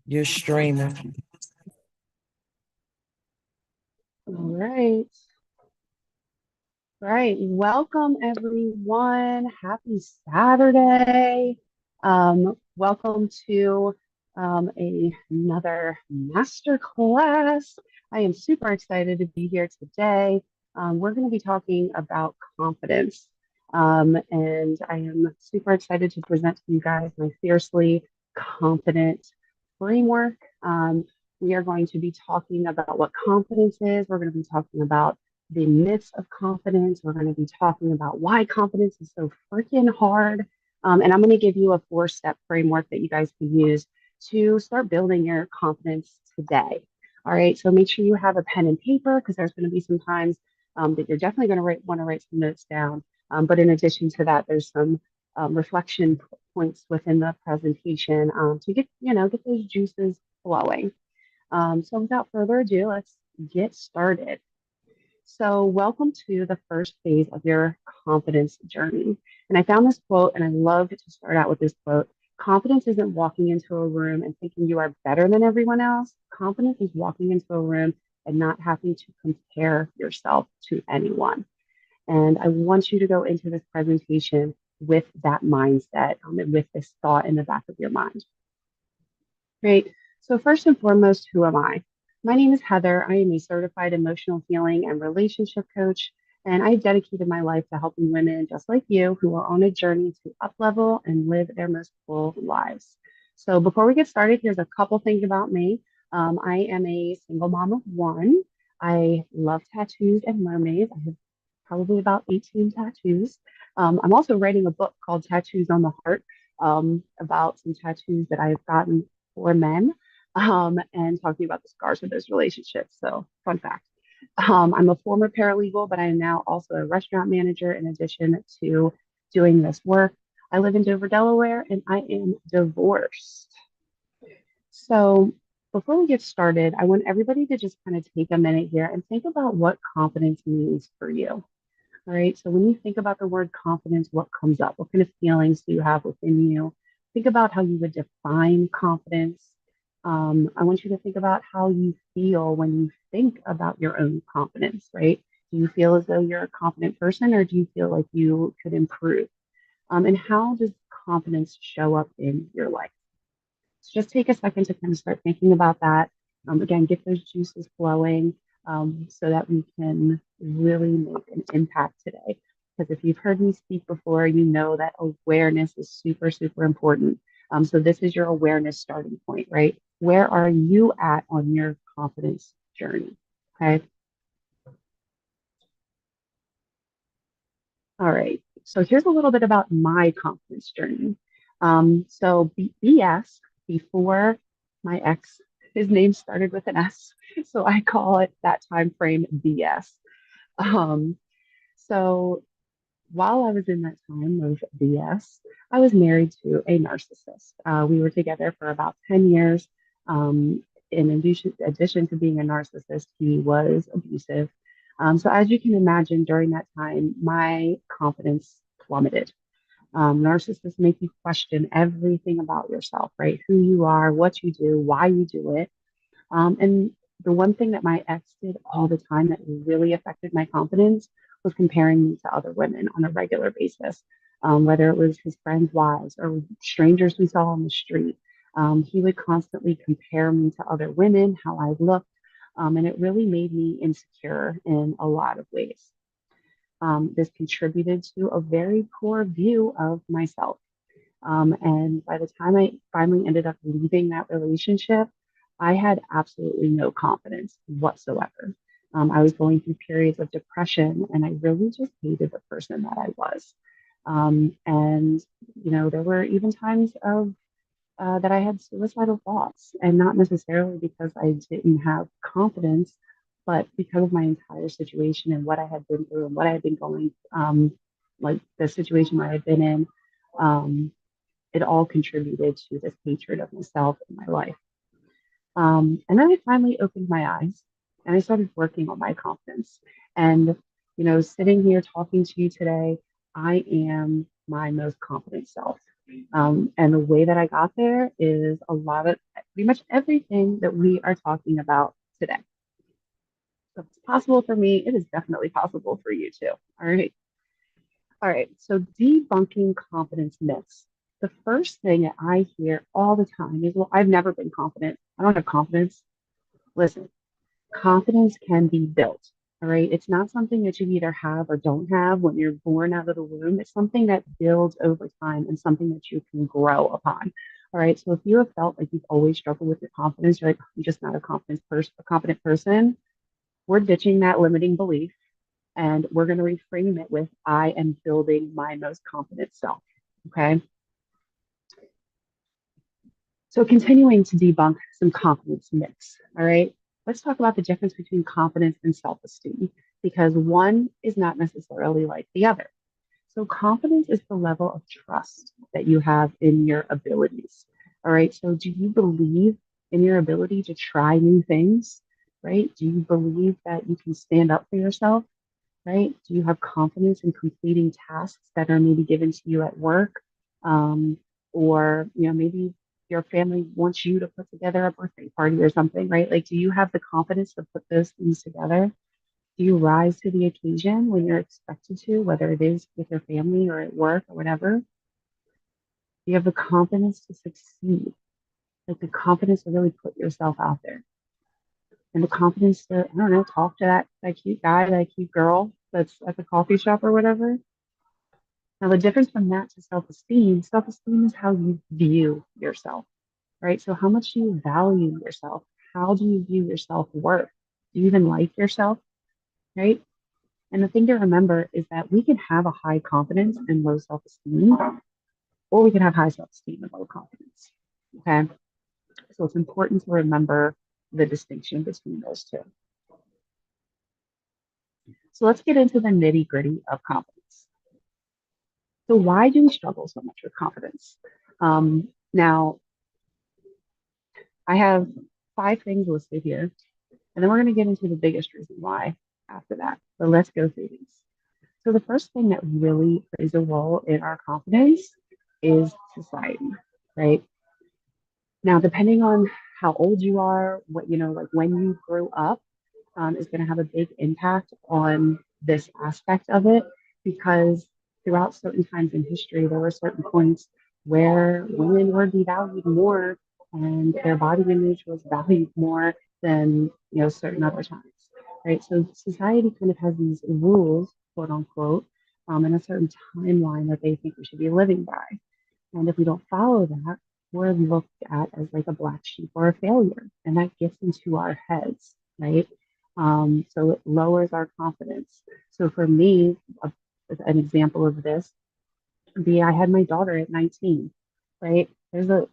You're streaming. All right. Right. Welcome, everyone. Happy Saturday. Welcome to another master class. I am super excited to be here today. We're going to be talking about confidence. And I am super excited to present to you guys my fiercely confident framework. We are going to be talking about what confidence is. We're going to be talking about the myths of confidence. We're going to be talking about why confidence is so freaking hard. And I'm going to give you a 4 step framework that you guys can use to start building your confidence today. All right. So make sure you have a pen and paper because there's going to be some times that you're definitely going to want to write some notes down. But in addition to that, there's some reflection points within the presentation to get those juices flowing. So without further ado, let's get started. So, welcome to the first phase of your confidence journey. And I found this quote, and I love to start out with this quote. Confidence isn't walking into a room and thinking you are better than everyone else. Confidence is walking into a room and not having to compare yourself to anyone. And I want you to go into this presentation with that mindset, and with this thought in the back of your mind. Right. So, first and foremost, who am I? My name is Heather. I am a certified emotional healing and relationship coach, and I've dedicated my life to helping women just like you who are on a journey to uplevel and live their most full lives. So, before we get started, here's a couple things about me. I am a single mom of one. I love tattoos and mermaids. I have probably about 18 tattoos. I'm also writing a book called Tattoos on the Heart about some tattoos that I have gotten for men and talking about the scars of those relationships. So, fun fact. I'm a former paralegal, but I am now also a restaurant manager in addition to doing this work. I live in Dover, Delaware, and I am divorced. So, before we get started, I want everybody to just kind of take a minute here and think about what confidence means for you. All right. So, when you think about the word confidence, what comes up? What kind of feelings do you have within you? Think about how you would define confidence. I want you to think about how you feel when you think about your own confidence, right? Do you feel as though you're a confident person or do you feel like you could improve? And how does confidence show up in your life? So just take a second to kind of start thinking about that. Again, get those juices flowing so that we can really make an impact today. Because if you've heard me speak before, you know that awareness is super, super important. So this is your awareness starting point, right? Where are you at on your confidence journey? Okay. All right. So here's a little bit about my confidence journey. BS, before my ex, his name started with an S. So I call it that time frame BS. Um, so while I was in that time of BS, I was married to a narcissist. We were together for about 10 years. In addition to being a narcissist, he was abusive. So, as you can imagine, during that time, my confidence plummeted. Narcissists make you question everything about yourself, right? Who you are, what you do, why you do it. And the one thing that my ex did all the time that really affected my confidence was comparing me to other women on a regular basis, whether it was his friends' wives or strangers we saw on the street. He would constantly compare me to other women, how I looked, and it really made me insecure in a lot of ways. This contributed to a very poor view of myself. And by the time I finally ended up leaving that relationship, I had absolutely no confidence whatsoever. I was going through periods of depression and I really just hated the person that I was. And there were even times of that I had suicidal thoughts, and not necessarily because I didn't have confidence, but because of my entire situation and what I had been through and what I had been going, like the situation I had been in. Um, it all contributed to this hatred of myself and my life. And then I finally opened my eyes and I started working on my confidence. And, sitting here talking to you today, I am my most confident self. And the way that I got there is a lot of pretty much everything that we are talking about today. So if it's possible for me, it is definitely possible for you too. All right. All right. So debunking confidence myths. The first thing that I hear all the time is, well, I've never been confident. I don't have confidence. Listen, confidence can be built. All right. It's not something that you either have or don't have when you're born out of the womb. It's something that builds over time and something that you can grow upon. All right. So if you have felt like you've always struggled with your confidence, you're like, I'm just not a confident person, we're ditching that limiting belief and we're going to reframe it with, I am building my most confident self. Okay. So continuing to debunk some confidence myths. All right. Let's talk about the difference between confidence and self-esteem because one is not necessarily like the other. So confidence is the level of trust that you have in your abilities. All right. So do you believe in your ability to try new things? Right? Do you believe that you can stand up for yourself? Right? Do you have confidence in completing tasks that are maybe given to you at work? Um, or, maybe your family wants you to put together a birthday party or something, right? Like, do you have the confidence to put those things together? Do you rise to the occasion when you're expected to, whether it is with your family or at work or whatever? Do you have the confidence to succeed? Like the confidence to really put yourself out there and the confidence to, I don't know, talk to that cute guy, that cute girl that's at the coffee shop or whatever. Now, the difference from that to self esteem is how you view yourself, right? So, how much do you value yourself? How do you view your self worth? Do you even like yourself, right? And the thing to remember is that we can have a high confidence and low self esteem, or we can have high self esteem and low confidence. Okay. So, it's important to remember the distinction between those two. So, let's get into the nitty gritty of confidence. So, why do we struggle so much with confidence? Now, I have 5 things listed here, and then we're going to get into the biggest reason why after that. But let's go through these. So, the first thing that really plays a role in our confidence is society, right? Now, depending on how old you are, like when you grew up, is going to have a big impact on this aspect of it because throughout certain times in history, there were certain points where women were devalued more and their body image was valued more than certain other times, right? So society kind of has these rules, quote unquote, and a certain timeline that they think we should be living by. And if we don't follow that, we're looked at as like a black sheep or a failure. And that gets into our heads, right? So it lowers our confidence. So for me, an example of this would be I had my daughter at 19, right? There's a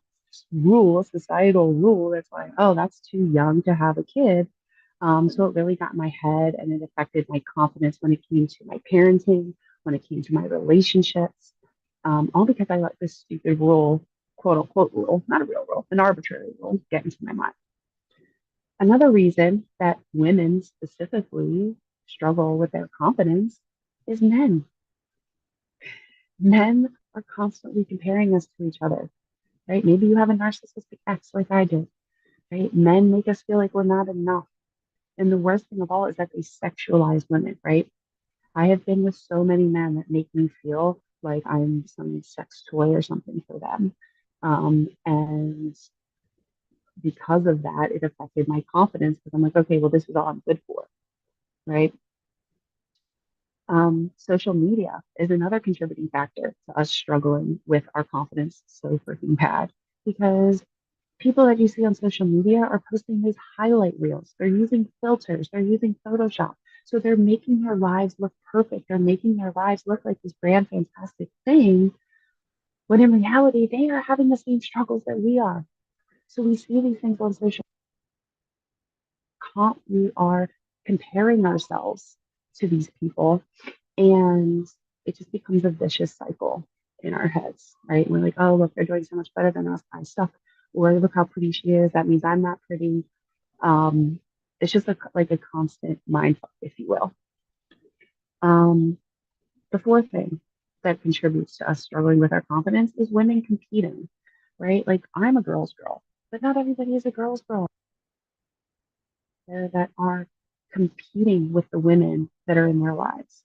rule, societal rule that's like, oh, that's too young to have a kid. So it really got in my head and it affected my confidence when it came to my parenting, when it came to my relationships, all because I let this stupid rule, quote unquote rule, not a real rule, an arbitrary rule, get into my mind. Another reason that women specifically struggle with their confidence is men. Men are constantly comparing us to each other, right? Maybe you have a narcissistic ex like I do, right? Men make us feel like we're not enough. And the worst thing of all is that they sexualize women, right? I have been with so many men that make me feel like I'm some sex toy or something for them. And because of that, it affected my confidence because I'm like, okay, well, this is all I'm good for, right? Social media is another contributing factor to us struggling with our confidence so freaking bad because people that you see on social media are posting these highlight reels. They're using filters, they're using Photoshop. So they're making their lives look perfect. They're making their lives look like this grand, fantastic thing, when in reality, they are having the same struggles that we are. So we see these things on social media. We are comparing ourselves to these people, and it just becomes a vicious cycle in our heads, right? We're like, oh, look, they're doing so much better than us. I suck. Or look how pretty she is. That means I'm not pretty. Um, it's just like a constant mind fuck, if you will. Um, the fourth thing, that contributes to us struggling with our confidence is women competing, right? Like I'm a girl's girl, but not everybody is a girl's girl there that are competing with the women that are in their lives,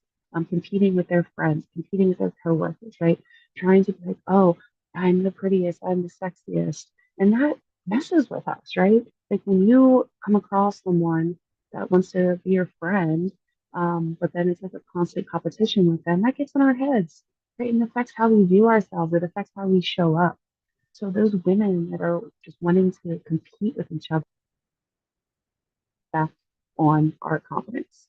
competing with their friends, competing with their coworkers, right? Trying to be like, oh, I'm the prettiest, I'm the sexiest. And that messes with us, right? Like when you come across someone that wants to be your friend, but then it's like a constant competition with them, that gets in our heads, right? And affects how we view ourselves, it affects how we show up. So those women that are just wanting to compete with each other effect on our confidence.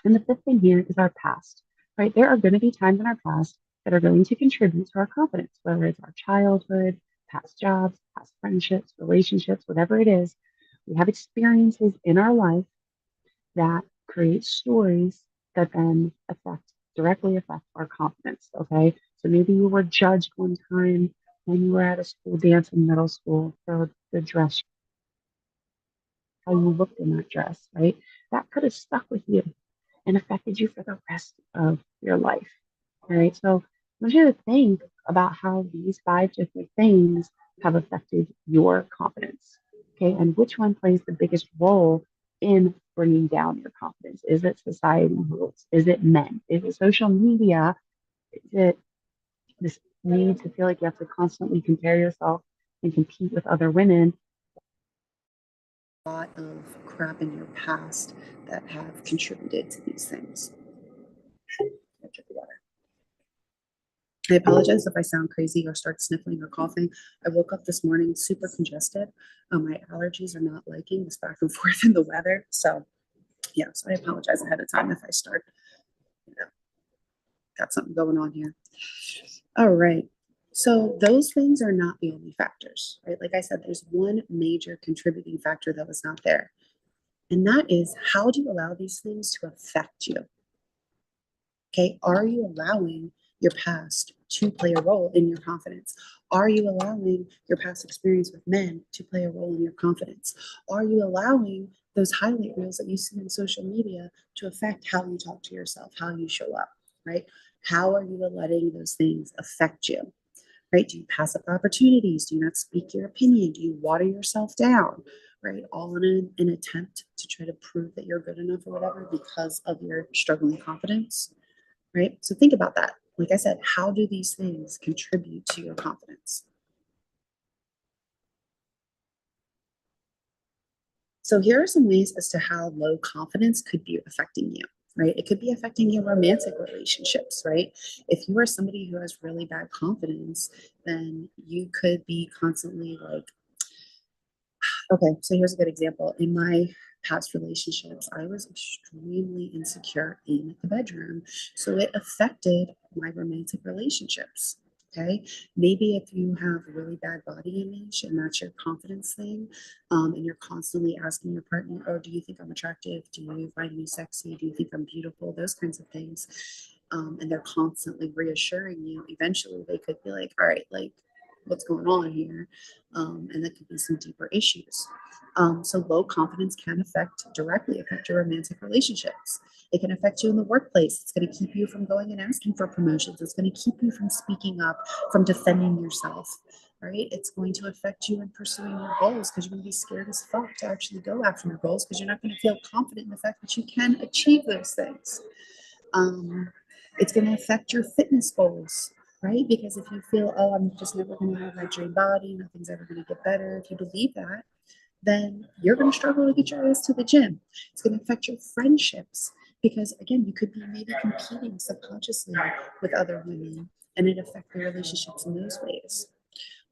And the fifth thing here is our past, right? There are going to be times in our past that are going to contribute to our confidence, whether it's our childhood, past jobs, past friendships, relationships, whatever it is. We have experiences in our life that create stories that then directly affect our confidence. Okay. So maybe you were judged one time when you were at a school dance in middle school for the dress, how you looked in that dress, right? That could have stuck with you and affected you for the rest of your life. All right. So I want you to think about how these five different things have affected your confidence. Okay. And which one plays the biggest role in bringing down your confidence? Is it society rules? Is it men? Is it social media? Is it this need to feel like you have to constantly compare yourself and compete with other women? A lot of crap in your past that have contributed to these things. I apologize if I sound crazy or start sniffling or coughing. I woke up this morning super congested. My allergies are not liking this back and forth in the weather. So, yes, I apologize ahead of time if I start, you know, got something going on here. All right. So, those things are not the only factors, right? Like I said, there's one major contributing factor that was not there. And that is, how do you allow these things to affect you? Okay, are you allowing your past to play a role in your confidence? Are you allowing your past experience with men to play a role in your confidence? Are you allowing those highlight reels that you see on social media to affect how you talk to yourself, how you show up, right? How are you letting those things affect you, right? Do you pass up opportunities? Do you not speak your opinion? Do you water yourself down, right? All in an attempt to try to prove that you're good enough or whatever because of your struggling confidence, right? So think about that. Like I said, how do these things contribute to your confidence? So here are some ways as to how low confidence could be affecting you, right? It could be affecting your romantic relationships, right? If you are somebody who has really bad confidence, then you could be constantly like, okay, so here's a good example. In my past relationships, I was extremely insecure in the bedroom. So it affected my romantic relationships. Okay. Maybe if you have really bad body image and that's your confidence thing, and you're constantly asking your partner, oh, do you think I'm attractive? Do you find me sexy? Do you think I'm beautiful? Those kinds of things. And they're constantly reassuring you. Eventually, they could be like, all right, like, what's going on here? And that could be some deeper issues. So low confidence can directly affect your romantic relationships. It can affect you in the workplace. It's going to keep you from going and asking for promotions. It's going to keep you from speaking up, from defending yourself, right? It's going to affect you in pursuing your goals because you're going to be scared as fuck to actually go after your goals because you're not going to feel confident in the fact that you can achieve those things. Um, it's going to affect your fitness goals, right? Because if you feel, oh, I'm just never going to have my dream body, nothing's ever going to get better, if you believe that, then you're going to struggle to get your ass to the gym. It's going to affect your friendships because, again, you could be maybe competing subconsciously with other women and it affect your relationships in those ways.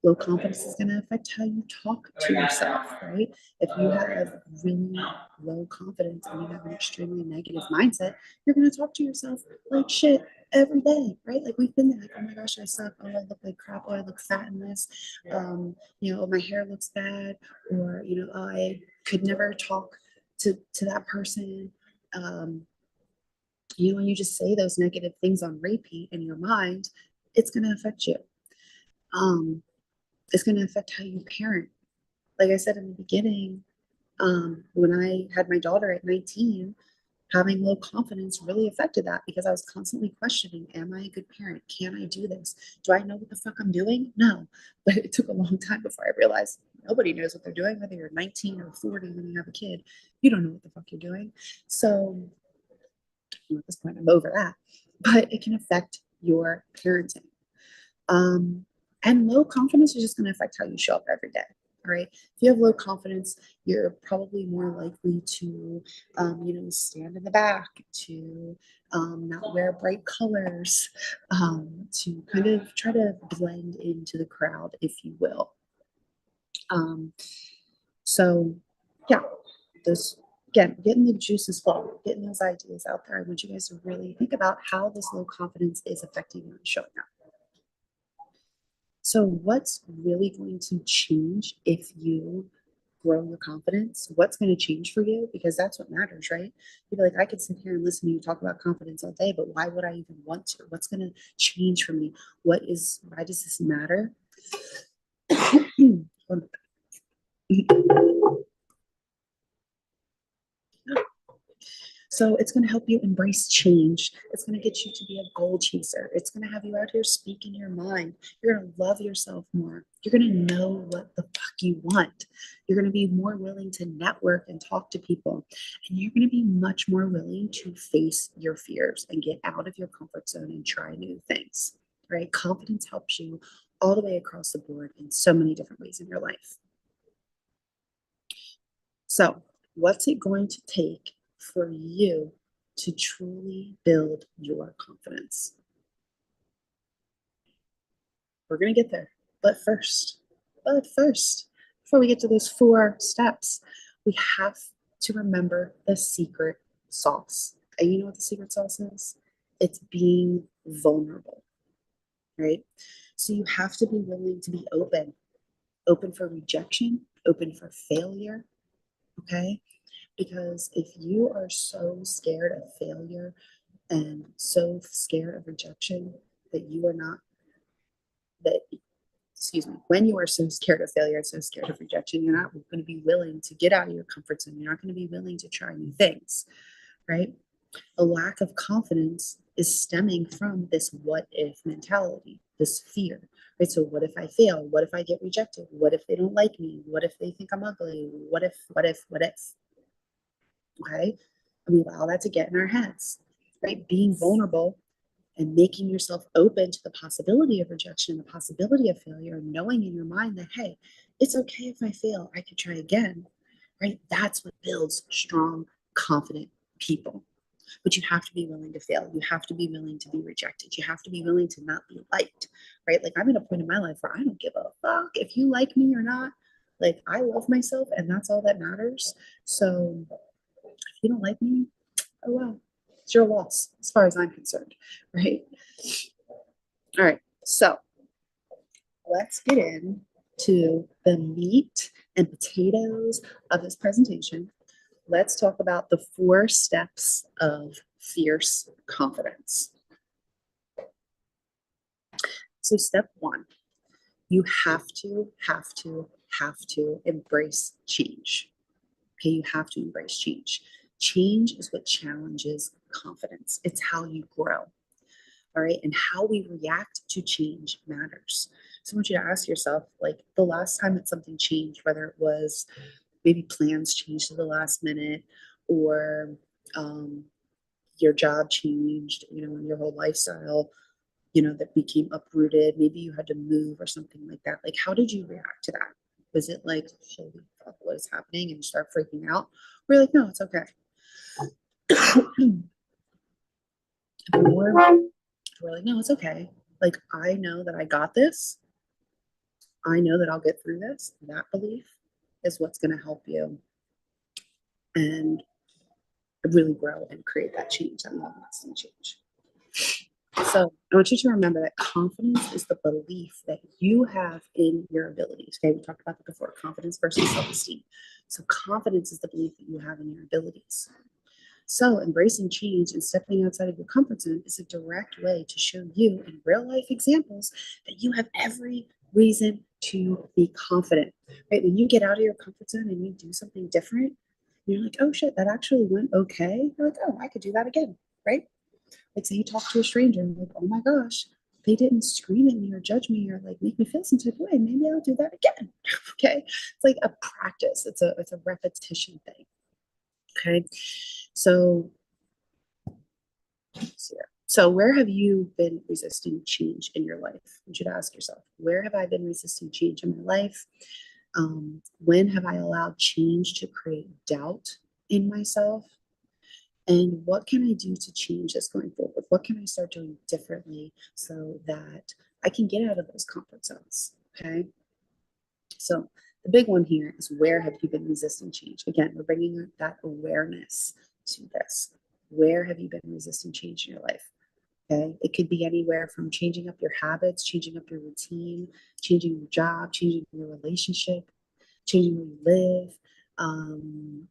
Low confidence is going to affect how you talk to yourself, right? If you have really low confidence and you have an extremely negative mindset, you're going to talk to yourself like shit every day, right? Like we've been there, like, oh my gosh, I suck. Oh, I look like crap. Oh, I look fat in this. Oh, my hair looks bad. Or, oh, I could never talk to that person. Um, when you just say those negative things on repeat in your mind, it's going to affect you. Um, it's going to affect how you parent. Like I said in the beginning, when I had my daughter at 19, having low confidence really affected that because I was constantly questioning, am I a good parent? Can I do this? Do I know what the fuck I'm doing? No. But it took a long time before I realized nobody knows what they're doing, whether you're 19 or 40 when you have a kid. You don't know what the fuck you're doing. So at this point, I'm over that. But it can affect your parenting. Um, and low confidence is just going to affect how you show up every day. All right. If you have low confidence, you're probably more likely to, stand in the back, to not wear bright colors, to kind of try to blend into the crowd, if you will. Um, so, yeah, those again, getting the juices flowing, getting those ideas out there. I want you guys to really think about how this low confidence is affecting you and showing up. So, what's really going to change if you grow your confidence? What's going to change for you? Because that's what matters, right? You'd be like, I could sit here and listen to you talk about confidence all day, but why would I even want to? What's going to change for me? Why does this matter? So it's going to help you embrace change. It's going to get you to be a goal chaser. It's going to have you out here speaking your mind. You're going to love yourself more. You're going to know what the fuck you want. You're going to be more willing to network and talk to people. And you're going to be much more willing to face your fears and get out of your comfort zone and try new things, right? Confidence helps you all the way across the board in so many different ways in your life. So, what's it going to take for you to truly build your confidence? We're going to get there. But first, before we get to those 4 steps, we have to remember the secret sauce. And you know what the secret sauce is? It's being vulnerable, right? So you have to be willing to be open for rejection, open for failure, okay? Because if you are so scared of failure and so scared of rejection that you are not, that, excuse me, when you are so scared of failure and so scared of rejection, you're not going to be willing to get out of your comfort zone. You're not going to be willing to try new things, right? A lack of confidence is stemming from this what if mentality, this fear, right? So, what if I fail? What if I get rejected? What if they don't like me? What if they think I'm ugly? What if, what if, what if? Okay. And we allow that to get in our heads, right? Being vulnerable and making yourself open to the possibility of rejection, the possibility of failure, and knowing in your mind that, hey, it's okay if I fail, I could try again, right? That's what builds strong, confident people. But you have to be willing to fail. You have to be willing to be rejected. You have to be willing to not be liked, right? Like I'm at a point in my life where I don't give a fuck if you like me or not. Like I love myself and that's all that matters. So if you don't like me, oh well, it's your loss as far as I'm concerned, right? All right, so let's get into the meat and potatoes of this presentation. Let's talk about the 4 steps of fierce confidence. So step 1, you have to embrace change. Okay, you have to embrace change. Change is what challenges confidence. It's how you grow. All right. And how we react to change matters. So I want you to ask yourself, like the last time that something changed, whether it was maybe plans changed at the last minute or your job changed, your whole lifestyle, that became uprooted. Maybe you had to move or something like that. Like, how did you react to that? Was it like, holy fuck, what is happening? And you start freaking out? Or you're like, no, it's okay. Or we're like, no, it's okay. Like, I know that I got this. I know that I'll get through this. That belief is what's going to help you and really grow and create that change, that long lasting change. So I want you to remember that confidence is the belief that you have in your abilities. Okay, we talked about that before, confidence versus self-esteem. So confidence is the belief that you have in your abilities. So embracing change and stepping outside of your comfort zone is a direct way to show you in real life examples that you have every reason to be confident, right? When you get out of your comfort zone and you do something different, You're like, oh shit, that actually went okay. You're like, oh, I could do that again, right? Like, say you talk to a stranger and you're like, oh my gosh, they didn't scream at me or judge me or like make me feel some type of way. Maybe I'll do that again. Okay. It's like a practice. It's a repetition thing. Okay. So let's see here. So where have you been resisting change in your life? You should ask yourself, where have I been resisting change in my life? When have I allowed change to create doubt in myself? And what can I do to change this going forward? What can I start doing differently so that I can get out of those comfort zones? Okay. So the big one here is, where have you been resisting change? Again, we're bringing that awareness to this. Where have you been resisting change in your life? Okay. It could be anywhere from changing up your habits, changing up your routine, changing your job, changing your relationship, changing where you live,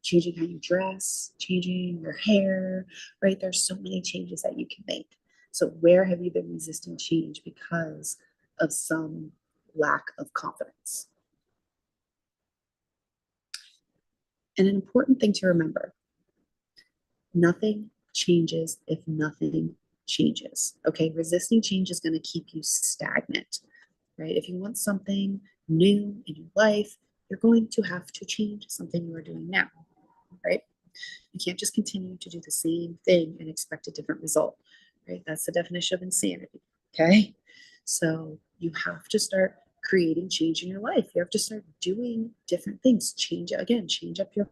changing how you dress, changing your hair, right? There's so many changes that you can make. So, where have you been resisting change because of some lack of confidence? And an important thing to remember, nothing changes if nothing changes. Okay, resisting change is going to keep you stagnant, right? If you want something new in your life, you're going to have to change something you are doing now, right? You can't just continue to do the same thing and expect a different result, right? That's the definition of insanity, okay? So you have to start creating change in your life. You have to start doing different things. Change, again, change up your